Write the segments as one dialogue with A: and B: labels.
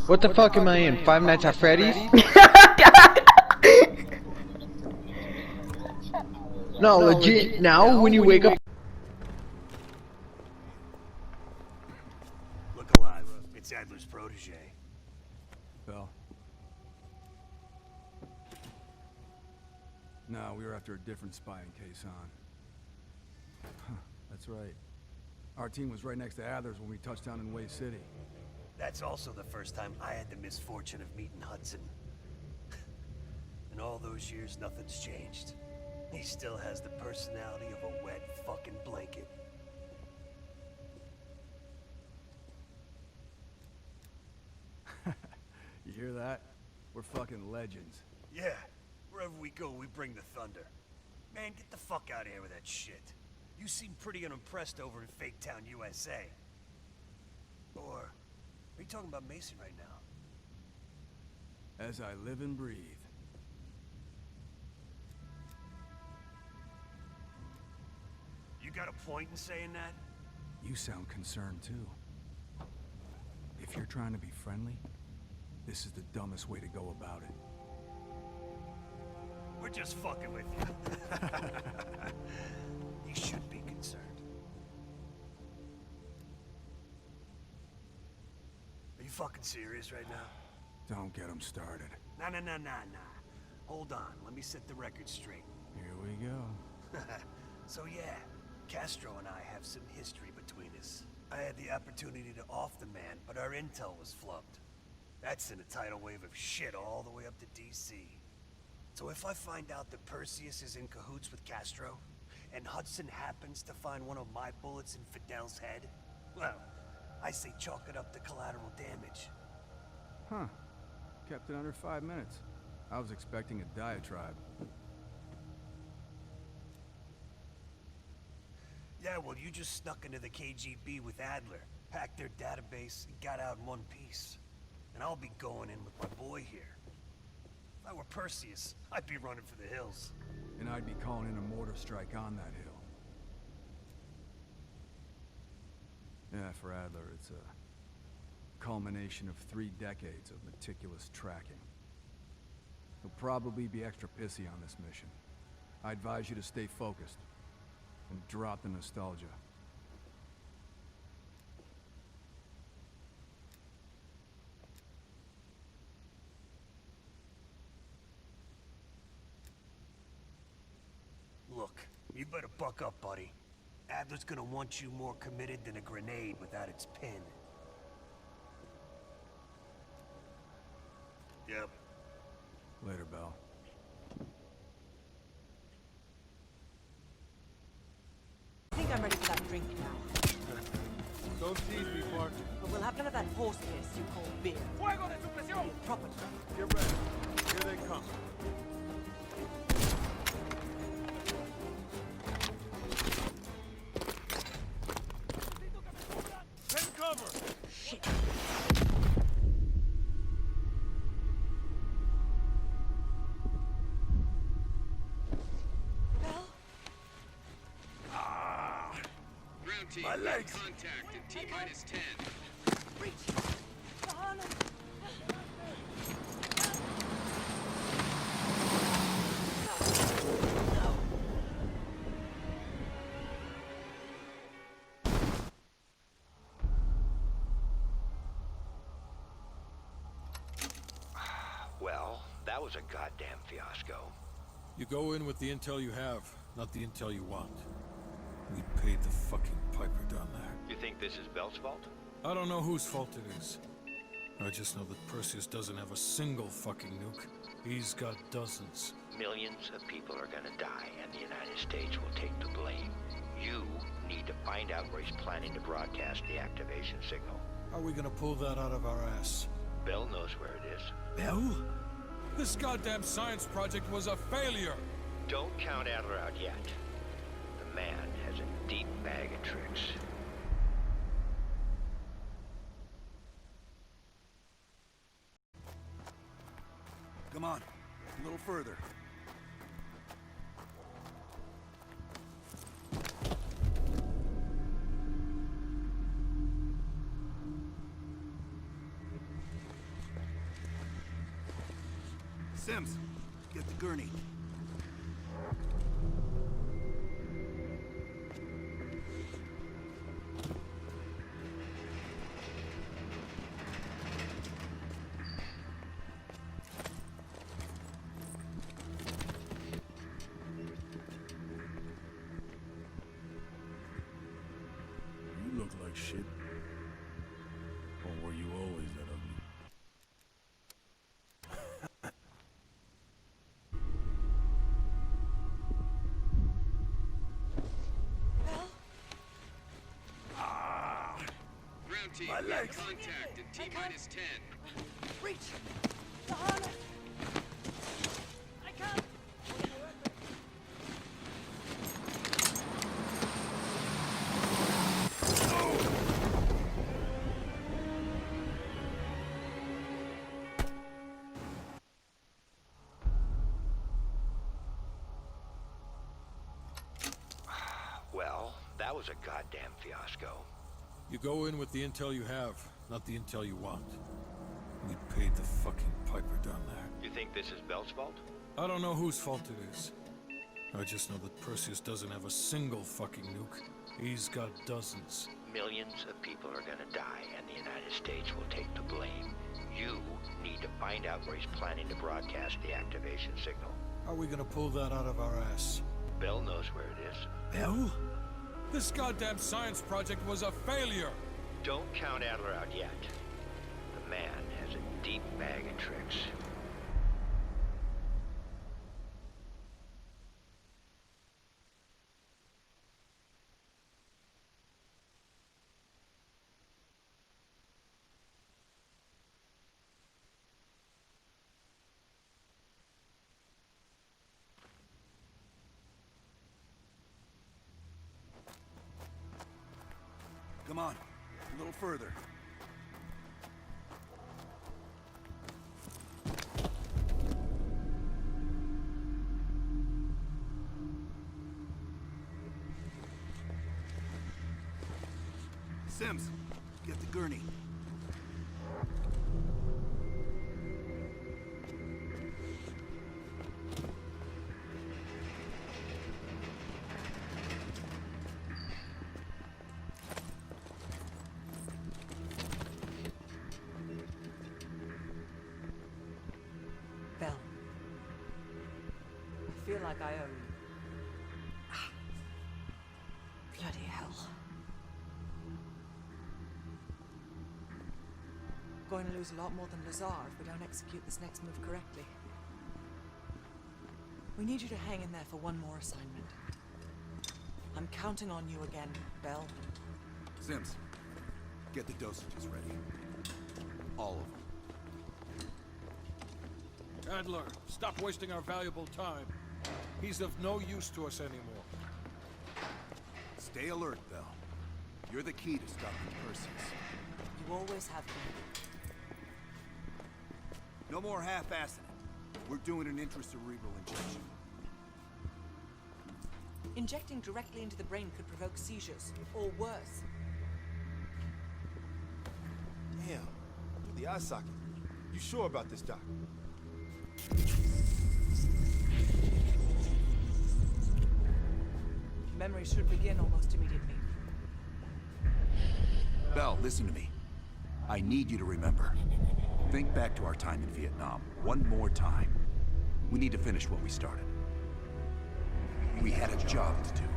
A: What the fuck am I in? Five Nights at Freddy's? No, legit. Now, when you wake up.
B: Look alive. It's Adler's protege.
C: Bell? No, we were after a different spying case, huh? That's right. Our team was right next to Adler's when we touched down in Way City.
B: That's also the first time I had the misfortune of meeting Hudson. In all those years, nothing's changed. He still has the personality of a wet fucking blanket.
C: You hear that? We're fucking legends.
B: Yeah, wherever we go, we bring the thunder. Man, get the fuck out of here with that shit. You seem pretty unimpressed over in Fake Town, USA. Or, are you talking about Mason right now?
C: As I live and breathe.
B: You got a point in saying that?
C: You sound concerned, too. If you're trying to be friendly, this is the dumbest way to go about it.
B: We're just fucking with you. You should be concerned. Are you fucking serious right now?
C: Don't get them started.
B: Nah. Hold on, let me set the record straight.
C: Here we go.
B: So yeah, Castro and I have some history between us. I had the opportunity to off the man, but our intel was flubbed. That's in a tidal wave of shit all the way up to DC. So if I find out that Perseus is in cahoots with Castro, and Hudson happens to find one of my bullets in Fidel's head, well, I say chalk it up to collateral damage.
C: Huh. Kept it under 5 minutes. I was expecting a diatribe.
B: Yeah, well, you just snuck into the KGB with Adler, hacked their database, and got out in one piece. And I'll be going in with my boy here. If I were Perseus, I'd be running for the hills.
C: And I'd be calling in a mortar strike on that hill. Yeah, for Adler, it's a culmination of 3 decades of meticulous tracking. He'll probably be extra pissy on this mission. I advise you to stay focused and drop the nostalgia.
B: Look, you better buck up, buddy. Adler's gonna want you more committed than a grenade without its pin. Yep.
C: Later, Bell.
D: I think I'm ready for that drink now.
E: Don't tease me, partner.
D: But we'll have none of that horse piss you call beer.
E: Fuego de supresión!
D: Proper.
E: Get ready. Here they come. Take cover!
D: Shit. Bell?
F: Ground team,
B: My legs.
F: contact in T-minus 10.
D: Reach. Darling.
G: Well, that was a goddamn fiasco.
E: You go in with the intel you have, not the intel you want. We paid the fucking piper down there.
G: You think this is Bell's fault?
E: I don't know whose fault it is. I just know that Perseus doesn't have a single fucking nuke. He's got dozens.
G: Millions of people are gonna die, and the United States will take the blame. You need to find out where he's planning to broadcast the activation signal.
E: How are we gonna pull that out of our ass?
G: Bell knows where it is.
E: Bell? This goddamn science project was a failure!
G: Don't count Adler out yet. The man has a deep bag of tricks.
C: Come on, a little further.
H: Sims, get the gurney.
E: You look like shit. Or were you always that ugly?
F: Ground team,
B: My
F: we have
B: legs.
F: contact in T-minus 10.
D: Reach! Down! I can't!
G: Well, that was a goddamn fiasco.
E: You go in with the intel you have, not the intel you want. We paid the fucking piper down there.
G: You think this is Bell's fault?
E: I don't know whose fault it is. I just know that Perseus doesn't have a single fucking nuke. He's got dozens.
G: Millions of people are gonna die, and the United States will take the blame. You need to find out where he's planning to broadcast the activation signal.
E: How are we gonna pull that out of our ass?
G: Bell knows where it is.
E: Bell? This goddamn science project was a failure!
G: Don't count Adler out yet. The man has a deep bag of tricks.
H: Come on, a little further. Sims, get the gurney.
D: Bell. I feel like I owe you. Bloody hell. Going to lose a lot more than Lazar if we don't execute this next move correctly. We need you to hang in there for one more assignment. I'm counting on you again, Bell.
H: Sims, get the dosages ready. All of them.
E: Adler, stop wasting our valuable time. He's of no use to us anymore.
H: Stay alert, Bell. You're the key to stopping Perseus.
D: You always have been.
H: No more half-assing it. We're doing an intracerebral injection.
D: Injecting directly into the brain could provoke seizures, or worse.
I: Damn. Through the eye socket. You sure about this, Doc?
D: Memory should begin almost immediately.
H: Bell, listen to me. I need you to remember. Think back to our time in Vietnam, one more time. We need to finish what we started. We had a job to do.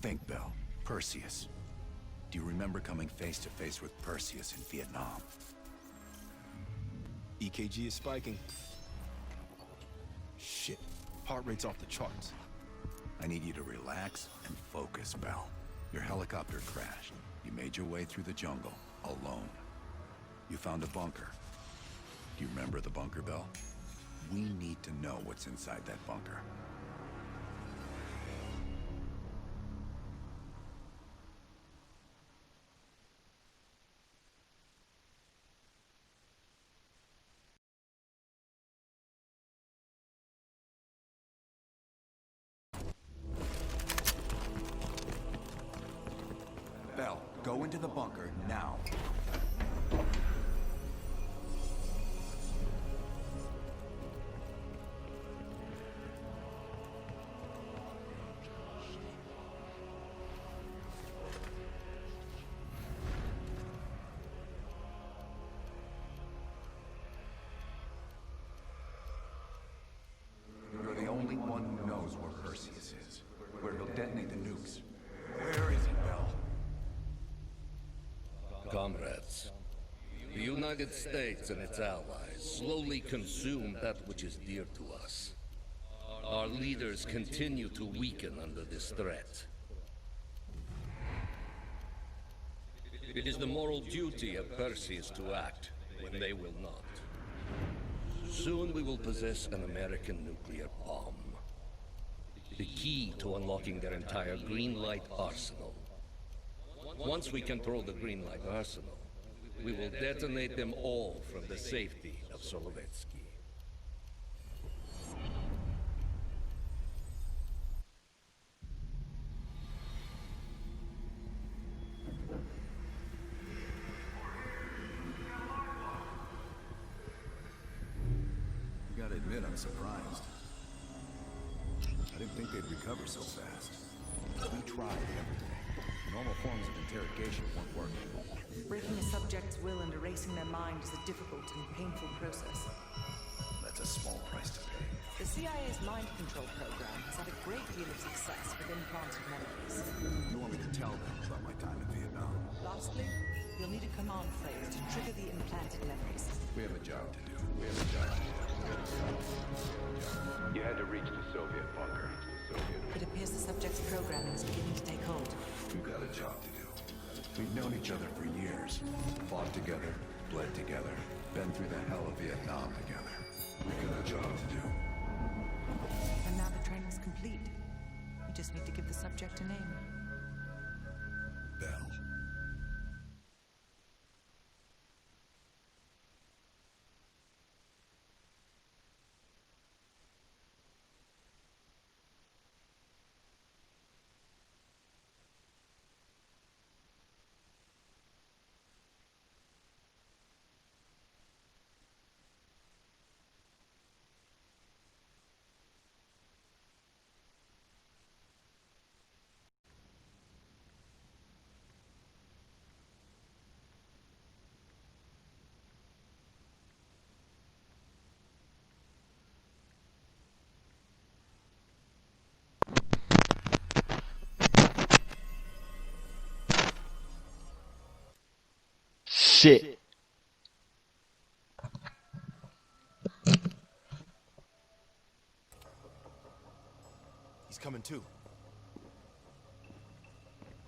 H: Think, Bell. Perseus. Do you remember coming face to face with Perseus in Vietnam?
I: EKG is spiking. Shit. Heart rate's off the charts.
H: I need you to relax and focus, Bell. Your helicopter crashed. You made your way through the jungle, alone. You found a bunker. Do you remember the bunker, Bell? We need to know what's inside that bunker. Go into the bunker now. You're the only one who knows where Perseus is, where he'll detonate the nukes. Where is he, Bell?
J: Comrades, the United States and its allies slowly consume that which is dear to us. Our leaders continue to weaken under this threat. It is the moral duty of Perseus to act when they will not. Soon we will possess an American nuclear bomb. The key to unlocking their entire green light arsenal. Once we control the green light arsenal, we will detonate them all from the safety of Solovetsky.
H: You gotta admit, I'm surprised. I didn't think they'd recover so fast. We tried everything. Normal forms of interrogation weren't working.
D: Breaking a subject's will and erasing their mind is a difficult and painful process.
H: That's a small price to pay.
D: The CIA's mind control program has had a great deal of success with implanted memories.
H: You want me to tell them about my time in Vietnam?
D: Lastly, you'll need a command phrase to trigger the implanted memories.
H: We have a job to do. You had to reach the Soviet bunker.
D: It appears the subject's programming is beginning to take hold.
H: We've got a job to do. We've known each other for years. Fought together, bled together, been through the hell of Vietnam together. We've got a job to do.
D: And now the training's complete. We just need to give the subject a name.
H: Bell.
A: Shit.
I: He's coming too.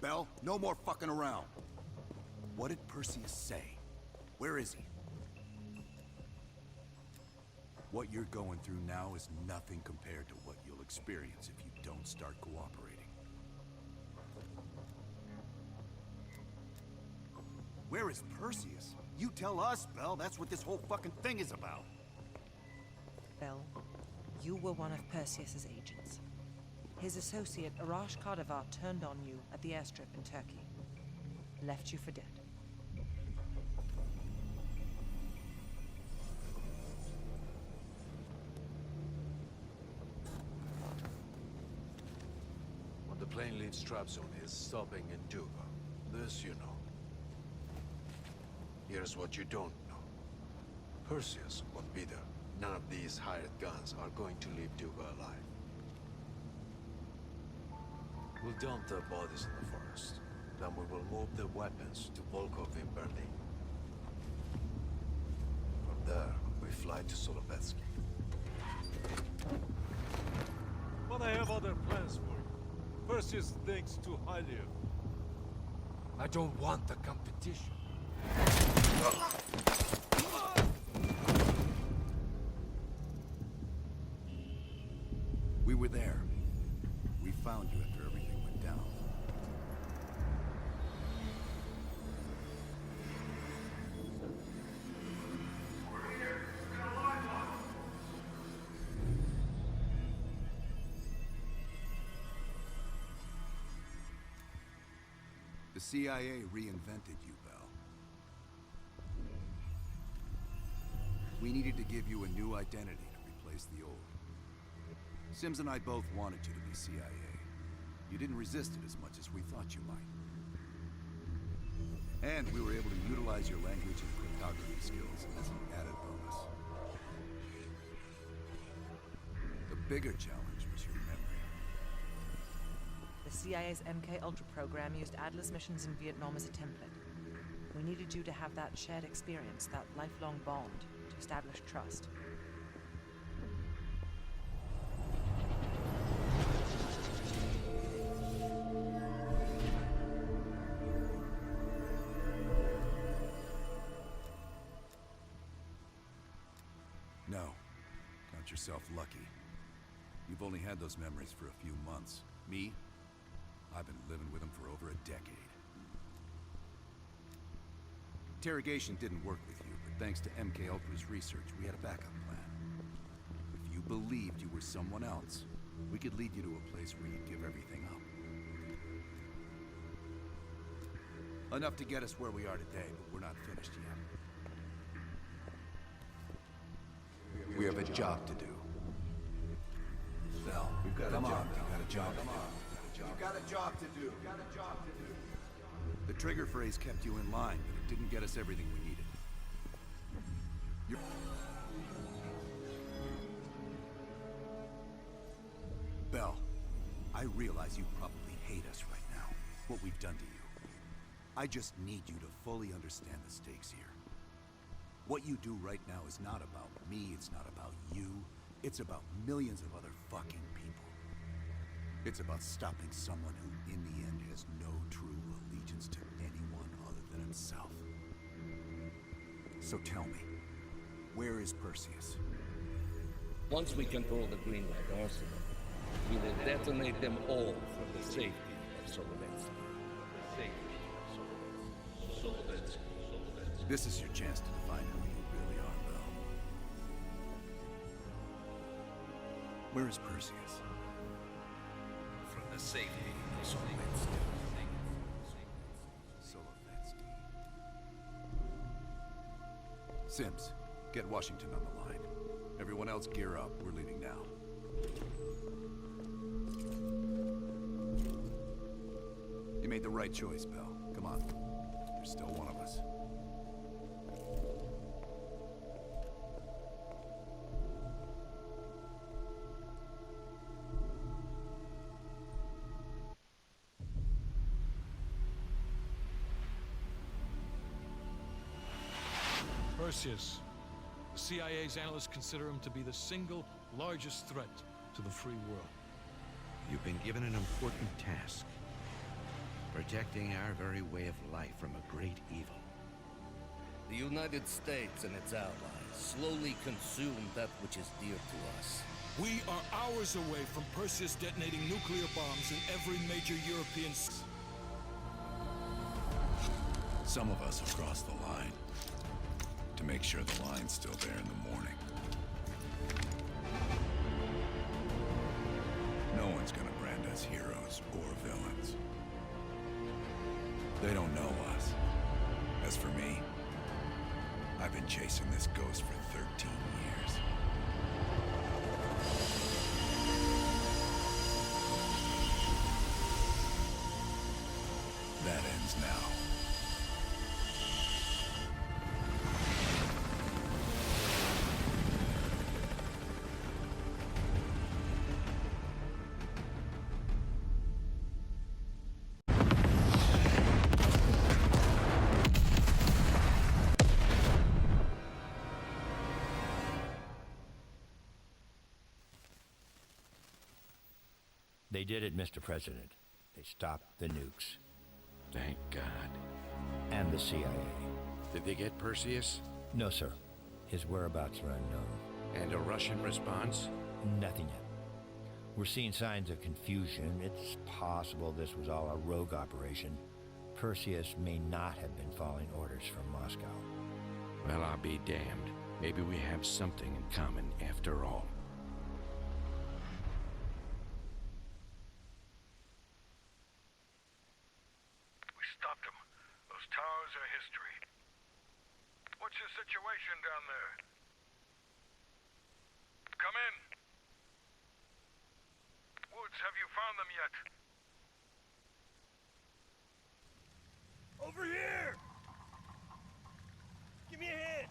H: Bell, no more fucking around. What did Perseus say? Where is he? What you're going through now is nothing compared to what you'll experience if you don't start cooperating. Where is Perseus? You tell us, Bell. That's what this whole fucking thing is about.
D: Bell, you were one of Perseus's agents. His associate, Arash Kardavar, turned on you at the airstrip in Turkey. Left you for dead.
K: When the plane leaves Trabzon, it's stopping in Duba. This you know. Here's what you don't know. Perseus won't be there. None of these hired guns are going to leave Duba alive. We'll dump their bodies in the forest. Then we will move the weapons to Volkov in Berlin. From there, we fly to Solovetsky.
E: But I have other plans for you. Perseus thinks too highly of you.
K: I don't want the competition.
H: We were there. We found you after everything went down. The CIA reinvented you, Bell. We needed to give you a new identity to replace the old. Sims and I both wanted you to be CIA. You didn't resist it as much as we thought you might. And we were able to utilize your language and cryptography skills as an added bonus. The bigger challenge was your memory.
D: The CIA's MK Ultra program used Atlas missions in Vietnam as a template. We needed you to have that shared experience, that lifelong bond, to establish trust.
H: No. Count yourself lucky. You've only had those memories for a few months. Me? I've been living with them for over a decade. Interrogation didn't work with you, but thanks to MK Ultra's research, we had a backup plan. If you believed you were someone else, we could lead you to a place where you'd give everything up. Enough to get us where we are today, but we're not finished yet. We have a job to do. Bell, we've got a job to do.
I: You've got a job to do.
H: The trigger phrase kept you in line, but it didn't get us everything we needed. Bell, I realize you probably hate us right now, what we've done to you. I just need you to fully understand the stakes here. What you do right now is not about me, it's not about you. It's about millions of other fucking people. It's about stopping someone who, in the end, has no true allegiance to anyone other than himself. So tell me, where is Perseus?
J: Once we control the Greenlight Arsenal, we will detonate them all for the safety of Solovetsky.
H: This is your chance to define who you really are, Bell. Where is Perseus?
J: From the safety of Solovetsky.
H: Solovetsky. Sims, get Washington on the line. Everyone else gear up. We're leaving now. You made the right choice, Bell. Come on. You're still one of us.
E: Perseus. The CIA's analysts consider him to be the single largest threat to the free world.
L: You've been given an important task. Protecting our very way of life from a great evil.
J: The United States and its allies slowly consume that which is dear to us.
E: We are hours away from Perseus detonating nuclear bombs in every major European city.
H: Some of us have crossed the line. To make sure the line's still there in the morning. No one's gonna brand us heroes or villains. They don't know us. As for me, I've been chasing this ghost for 13 years. That ends now.
G: They did it, Mr. President. They stopped the nukes.
L: Thank God.
G: And the CIA.
L: Did they get Perseus?
G: No, sir. His whereabouts are unknown.
L: And a Russian response?
G: Nothing yet. We're seeing signs of confusion. It's possible this was all a rogue operation. Perseus may not have been following orders from Moscow.
L: Well, I'll be damned. Maybe we have something in common after all.
F: We
E: stopped them. Those towers are history. What's your situation down there? Come in. Woods, have you found them yet?
B: Over here! Give me a hand!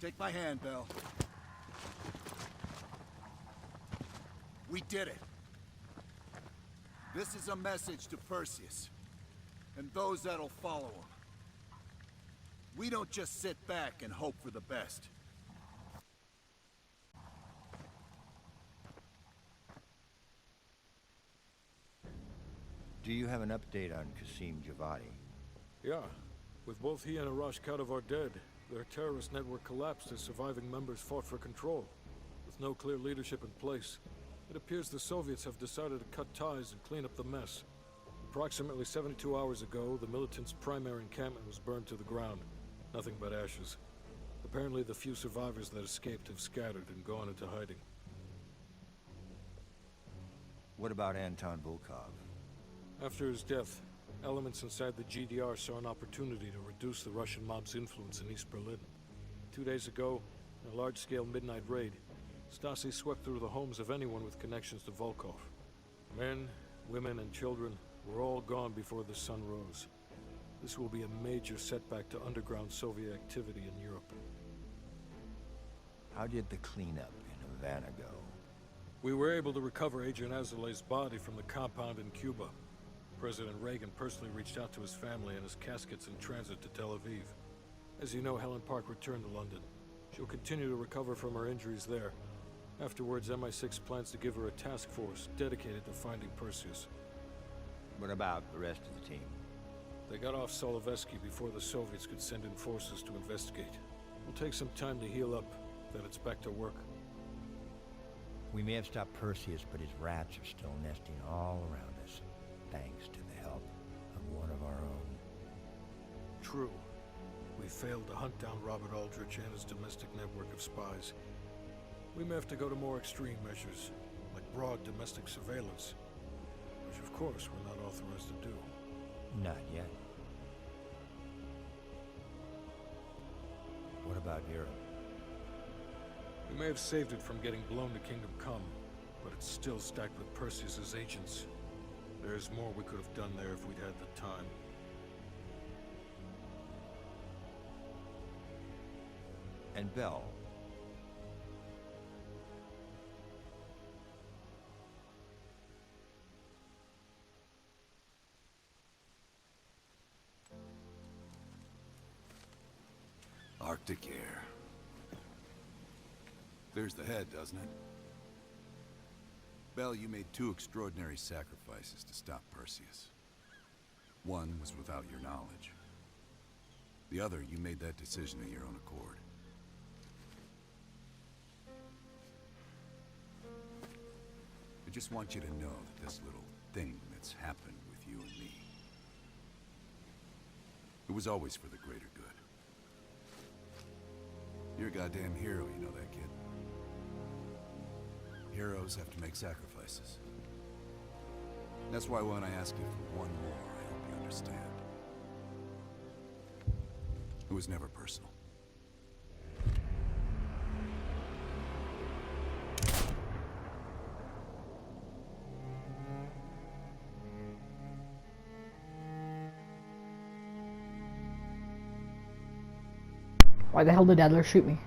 H: Take my hand, Bell. We did it. This is a message to Perseus, and those that'll follow him. We don't just sit back and hope for the best.
G: Do you have an update on Qasim Javadi?
E: Yeah. With both he and Arash Kadivar dead, their terrorist network collapsed as surviving members fought for control. With no clear leadership in place, it appears the Soviets have decided to cut ties and clean up the mess. Approximately 72 hours ago, the militants' primary encampment was burned to the ground. Nothing but ashes. Apparently the few survivors that escaped have scattered and gone into hiding.
G: What about Anton Volkov?
E: After his death, elements inside the GDR saw an opportunity to reduce the Russian mob's influence in East Berlin. 2 days ago, in a large-scale midnight raid, Stasi swept through the homes of anyone with connections to Volkov. Men, women, and children were all gone before the sun rose. This will be a major setback to underground Soviet activity in Europe.
G: How did the cleanup in Havana go?
E: We were able to recover Agent Azoulay's body from the compound in Cuba. President Reagan personally reached out to his family and his casket's in transit to Tel Aviv. As you know, Helen Park returned to London. She'll continue to recover from her injuries there. Afterwards, MI6 plans to give her a task force dedicated to finding Perseus.
G: What about the rest of the team?
E: They got off Solovetsky before the Soviets could send in forces to investigate. It'll take some time to heal up, then it's back to work.
G: We may have stopped Perseus, but his rats are still nesting all around us, thanks to the help of one of our own.
E: True. We failed to hunt down Robert Aldrich and his domestic network of spies. We may have to go to more extreme measures, like broad domestic surveillance, which of course we're not authorized to do.
G: Not yet. What about Europe?
E: We may have saved it from getting blown to Kingdom Come, but it's still stacked with Perseus's agents. There's more we could have done there if we'd had the time.
G: And Bell.
H: Arctic air. There's the head, doesn't it? Bell, you made 2 extraordinary sacrifices to stop Perseus. One was without your knowledge. The other, you made that decision of your own accord. I just want you to know that this little thing that's happened with you and me, it was always for the greater good. You're a goddamn hero, you know that, kid. Heroes have to make sacrifices. That's why when I ask you for one more, I hope you understand. It was never personal.
M: Why the hell did Adler shoot me?